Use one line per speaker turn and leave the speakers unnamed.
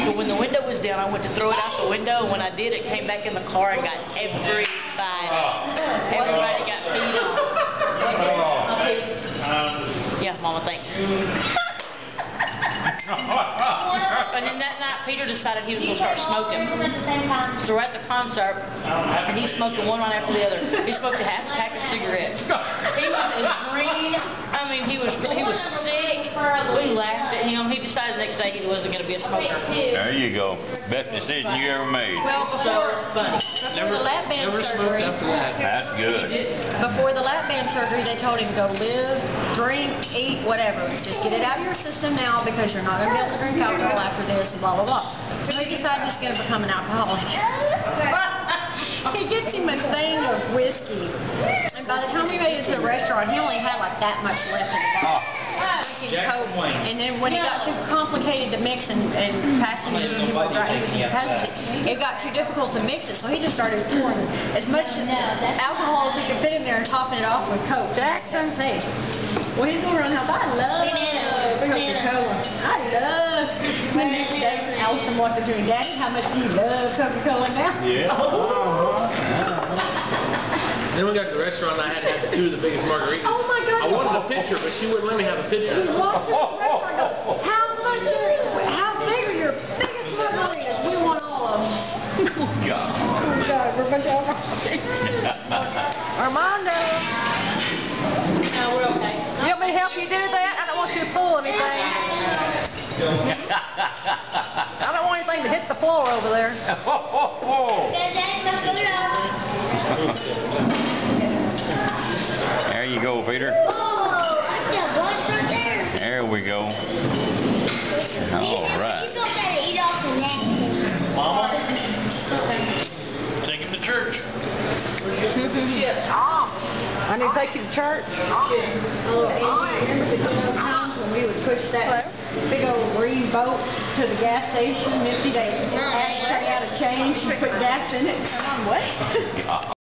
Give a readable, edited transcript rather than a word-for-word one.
But when the window was down, I went to throw it out the window, and when I did, it came back in the car and got everybody. Everybody got beat up. Yeah, Mama, thanks. And then that night, Peter decided he was going to start smoking. So we're at the concert, and he's smoking one right after the other. He smoked a half a pack of cigarettes. He was as green. I mean, he was sick. We laughed at him. He decided the next day he wasn't going to be a smoker.
There you go. Best decision you ever made.
Well, before the lap band surgery,
That's good.
before the lap band surgery, they told him go live, drink, eat, whatever. Just get it out of your system now because you're not going to be able to drink alcohol after this, and blah, blah, blah. So he decided he's going to become an alcoholic. He gets him a thing of whiskey. And by the time we made it to the restaurant, he only had like that much left in the bottle. And then when it got too complicated to mix and passing it to people, he was incapacitated, it got too difficult to mix it, so he just started pouring as much alcohol as he could fit in there and topping it off with Coke. Jackson's face. Well, he's going around the house. I love Coca-Cola. I love. When Jackson asked him what to drink, Daddy, how much do you love Coca-Cola now?
Yeah. Then we got to the restaurant and I had to have two of the biggest margaritas.
Oh my God.
I wanted a picture, but she wouldn't let me have a picture.
He walked to the restaurant and goes, how big are your biggest margaritas? We want all of them. Oh God, we're a bunch of Armando.
No, we're okay.
You want me to help you do that? I don't want you to pull anything. I don't want anything to hit the floor over there.
There you go, Peter. There we go. All right.
Mama, take him to church.
I need to take you to church. I remember the times when we would push that big old green boat to the gas station, empty, they asked to take out a change and put gas in it. And I'm what?